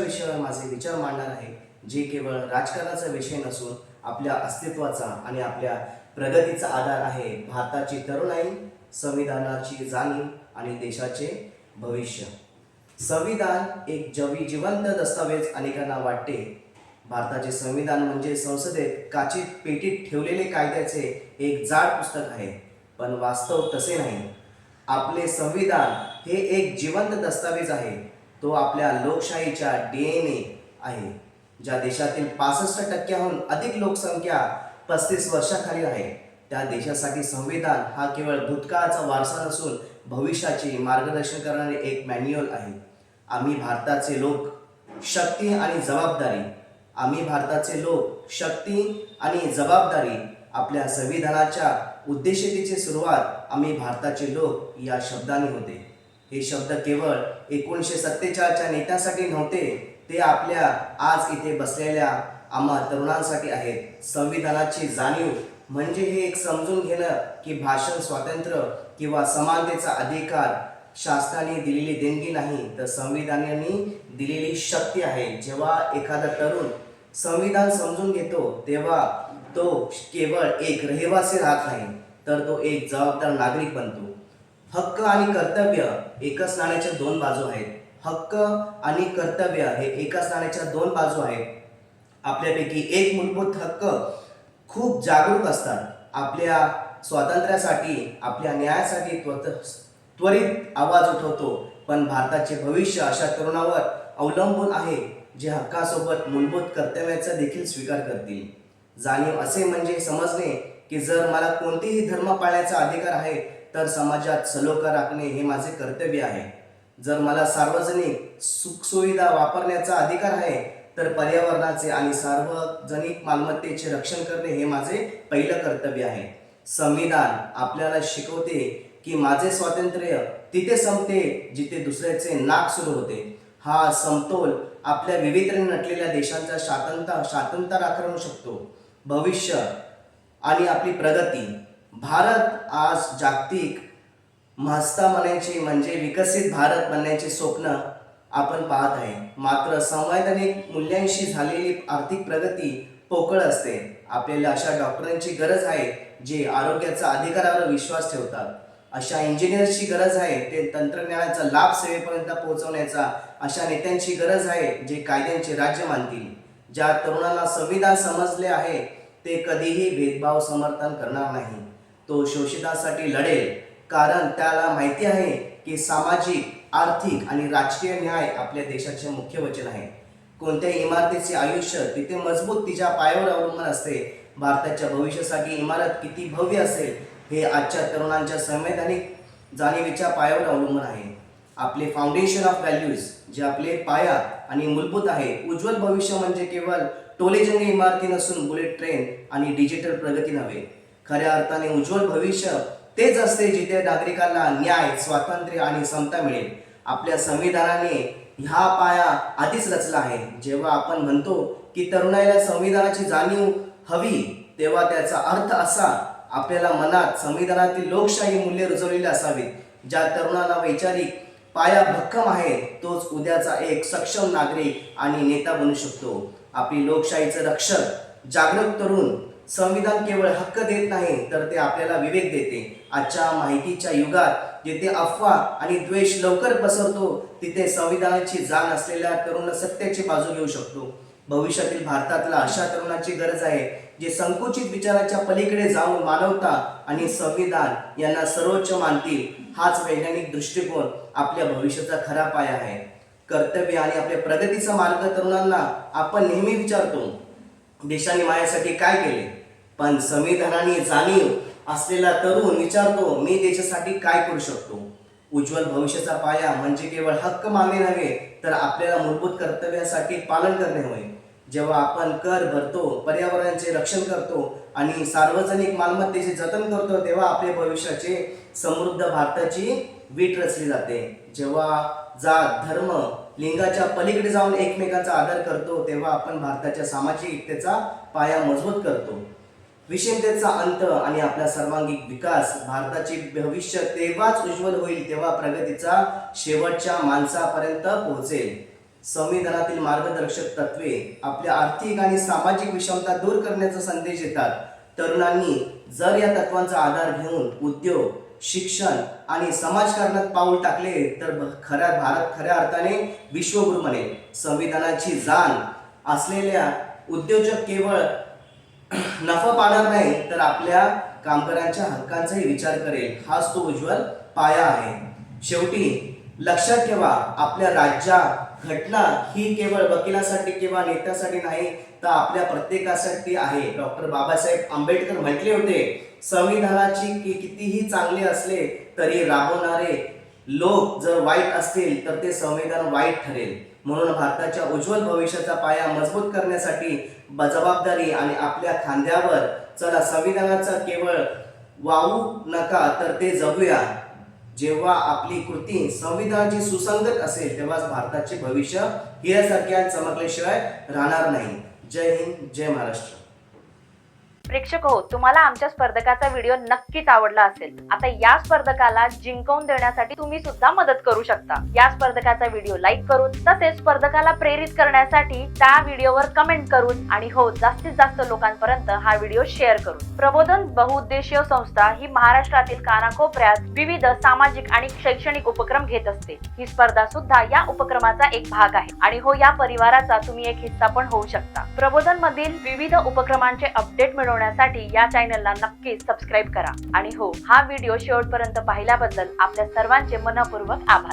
विषयावर माझे विचार मांडणार आहे, जे केवळ राजकारणाचा विषय नसून आपल्या अस्तित्वाचा आणि आपल्या प्रगतीचा आधार आहे. भारताची तरुणाई, संविधानाची जाणीव आणि देशाचे भविष्य. संविधान एक जिवंत दस्तावेज अनेकांना वाटते. भारताचे संविधान म्हणजे संसदेत काचीत पेटीत ठेवलेले कायद्याचे एक जाड पुस्तक आहे, पण वास्तव तसे नाही. आपले संविधान हे एक जिवंत दस्तावेज आहे. तो आपल्या लोकशाहीच्या DNA आहे. ज्या देशातील 65% अधिक लोकसंख्या 35 वर्षाखालील आहे, त्या देशासाठी संविधान हा केवळ भूतकाळाचा वारसा नसून भविष्याचे मार्गदर्शन करणारे एक मॅन्युअल आहे. आम्ही भारताचे लोक, शक्ती आणि जबाबदारी. आपल्या संविधानाच्या उद्देशिकेची सुरुवात आम्ही भारताचे लोक या शब्दाने होते. हे शब्द केवळ 1947च्या नेत्यांसाठी नव्हते, ते आपल्या आज इथे बसलेल्या आम्हा तरुणांसाठी आहेत. संविधानाची जाणीव म्हणजे हे एक समजून घेणं की भाषण स्वातंत्र्य किंवा समानतेचा अधिकार शासनाने दिलेली देणगी नाही, तर संविधानाने दिलेली शक्ती आहे. जेव्हा एखादा तरुण संविधान समजून घेतो, तेव्हा तो केवळ एक रहिवासी राहत नाही, तर तो एक जबाबदार नागरिक बनतो. हक्क आणि कर्तव्य एकाच नाण्याच्या दोन बाजू आहेत. हक्क आणि कर्तव्य हे एकाच नाण्याच्या दोन बाजू आहेत. आपल्यापैकी एक मूलभूत हक्क खूप जागरूक असतात. आपल्या स्वातंत्र्यासाठी, आपल्या न्यायासाठी त्वरित आवाज उठवतो. पण भारताचे भविष्य अशा तरुणावर अवलंबून आहे, जे हक्कासोबत मूलभूत कर्तव्याचा देखील स्वीकार करतील. जाणीव असे म्हणजे समजणे की जर मला कोणतेही धर्म पाळण्याचा अधिकार आहे, तर समाजात सलोखा राखणे हे माझे कर्तव्य आहे. जर मला सार्वजनिक सुखसुविधा वापरण्याचा अधिकार आहे, तर पर्यावरणाचे आणि सार्वजनिक मालमत्तेचे रक्षण करणे हे माझे पहिलं कर्तव्य आहे. संविधान आपल्याला शिकवते की माझे स्वातंत्र्य तिथे संपते जिथे दुसऱ्याचे नाक सुरू होते. हा समतोल आपल्या विविधतेने नटलेल्या देशांचा शांतता राखू शकतो. भविष्य आणि आपली प्रगती. भारत आज जागतिक महत्ता म्हणायचे म्हणजे विकसित भारत बनण्याचे स्वप्न आपण पाहत आहे. मात्र संवैधानिक मूल्यांशी झालेली आर्थिक प्रगती पोकळ असते. आपल्याला अशा डॉक्टरांची गरज आहे जे आरोग्याचा अधिकारावर विश्वास ठेवतात. अशा इंजिनियर्सची गरज आहे ते तंत्रज्ञानाचा लाभ सेवेपर्यंत पोहोचवण्याचा. अशा नेत्यांची गरज आहे जे कायद्यांचे राज्य मानतील. ज्या तरुणाला संविधान समजले आहे, ते कधीही भेदभाव समर्थन करणार नाही. तो शोषितांसाठी लढेल, कारण त्याला माहिती आहे की सामाजिक, आर्थिक आणि राजकीय न्याय आपल्या देशाचे मुख्य वचन आहे. कोणत्याही इमारतीचे आयुष्य तिथे मजबूत तिच्या पायावर अवलंबून असते. भारताच्या भविष्यासाठी इमारत किती भव्य असेल हे आजच्या तरुणांच्या संवैधानिक जाणीवेच्या पायावर अवलंबून आहे. आपले फाउंडेशन ऑफ व्हॅल्यूज, जे आपले पाया आणि मूलभूत आहे. उज्ज्वल भविष्य म्हणजे केवळ टोलेजंगी इमारती नसून बुलेट ट्रेन आणि डिजिटल प्रगती नव्हे. खऱ्या अर्थाने उज्ज्वल भविष्य तेच असते जिथे नागरिकांना न्याय, स्वातंत्र्य आणि समता मिळेल. आपल्या संविधानाने हा पाया आधीच रचला आहे. जेव्हा आपण म्हणतो की तरुणाईला संविधानाची जाणीव हवी, तेव्हा त्याचा अर्थ असा आपल्याला मनात संविधानातील लोकशाही मूल्ये रुजवलेली असावीत. ज्या तरुणाला वैचारिक पाया भक्कम आहे, तोच उद्याचा एक सक्षम नागरिक आणि नेता बनू शकतो. आपली लोकशाहीचं रक्षक जागरूक तरुण. संविधान केवळ हक्क देत नाही, तर ते आपल्याला विवेक देते. आजच्या माहितीच्या युगात जिथे अफवा आणि द्वेष लवकर पसरतो, तिथे संविधानाची जाण असलेल्या तरुण सत्याची बाजू घेऊ शकतो. भविष्यातील भारतातला अशा तरुणाची गरज आहे जे संकुचित विचाराच्या पलीकडे जाऊन मानवता आणि संविधान यांना सर्वोच्च मानतील. हाच वैज्ञानिक दृष्टिकोन आपल्या भविष्याचा खरा पाया आहे. कर्तव्य आणि आपल्या प्रगतीचा मार्ग. तरुणांना आपण नेहमी विचारतो, देशाने माझ्यासाठी काय केले? पण संविधानाने जाणीव असलेला तरुण विचारतो, मी देशासाठी काय करू शकतो? उज्ज्वल भविष्याचा पाया म्हणजे केवळ हक्क मागणे नव्हे, तर आपल्याला मूलभूत कर्तव्यासाठी पालन करणे होय. जेव्हा आपण कर भरतो, पर्यावरणाचे रक्षण करतो आणि सार्वजनिक मालमत्तेचे जतन करतो, तेव्हा आपल्या भविष्याचे समृद्ध भारताची वीट रचली जाते. जेव्हा जात, धर्म, लिंगाच्या पलीकडे जाऊन एकमेकांचा आदर करतो, तेव्हा आपण भारताच्या सामाजिक एकतेचा पाया मजबूत करतो. विषमतेचा अंत आणि आपला सर्वांगीण विकास. भारताचे भविष्य तेव्हाच उज्ज्वल होईल, तेव्हा प्रगतीचा शेवटच्या माणसापर्यंत पोहोचेल. संविधानातील मार्गदर्शक तत्वे आपल्या आर्थिक आणि सामाजिक विषमता दूर करण्याचा संदेश देतात. तरुणांनी जर या तत्वांचा आधार घेऊन उद्योग, शिक्षण आणि समाजकारणात पाऊल टाकले तर भारत खऱ्या अर्थाने विश्वगुरू बनेल. संविधानाची जाण असलेल्या उद्योजक केवळ नफा पाहणार नाही तर आपल्या कामगारांच्या हक्कांचाही विचार करेल. हाच तो उज्ज्वल पाया आहे. शेवटी लक्षात ठेवा, आपल्या राज्यात घटना ही केवळ वकिलासाठी किंवा नेत्यासाठी नाही तर आपल्या प्रत्येकासाठी आहे. डॉक्टर बाबासाहेब आंबेडकर म्हटले होते, संविधानाची कितीही चांगले असले तरी राबवणारे लोक जर वाईट असतील तर ते संविधान वाईट ठरेल. म्हणून भारताच्या उज्ज्वल भविष्याचा पाया मजबूत करण्यासाठी जबाबदारी आणि आपल्या खांद्यावर चला संविधानाचा केवळ वाहू नका तर ते जगूया. जेव्हा आपली कृती संविधानाची सुसंगत असेल तेव्हाच भारताचे भविष्य हिऱ्यासारख्या चमकल्याशिवाय राहणार नाही. जय हिंद, जय महाराष्ट्र. प्रेक्षक हो, तुम्हाला आमच्या स्पर्धकाचा व्हिडिओ नक्कीच आवडला असेल. आता या स्पर्धकाला जिंकवून देण्यासाठी तुम्ही सुद्धा मदत करू शकता. या स्पर्धकाचा व्हिडिओ लाईक करून, तसेच स्पर्धकाला प्रेरित करण्यासाठी त्या व्हिडिओवर कमेंट करून आणि हो जास्तीत जास्त लोकांपर्यंत हा व्हिडिओ शेअर करून. प्रबोधन बहुउद्देशीय संस्था ही महाराष्ट्रातील कानाकोपऱ्यात विविध सामाजिक आणि शैक्षणिक उपक्रम घेत असते. ही स्पर्धा सुद्धा या उपक्रमाचा एक भाग आहे आणि हो या परिवाराचा तुम्ही एक हिस्सा पण होऊ शकता. प्रबोधन मधील विविध उपक्रमांचे अपडेट मिळवण्यासाठी या चॅनलला नक्कीच सबस्क्राईब करा. आणि हो, हा व्हिडिओ शेवटपर्यंत पाहिल्याबद्दल आपल्या सर्वांचे मनपूर्वक आभार.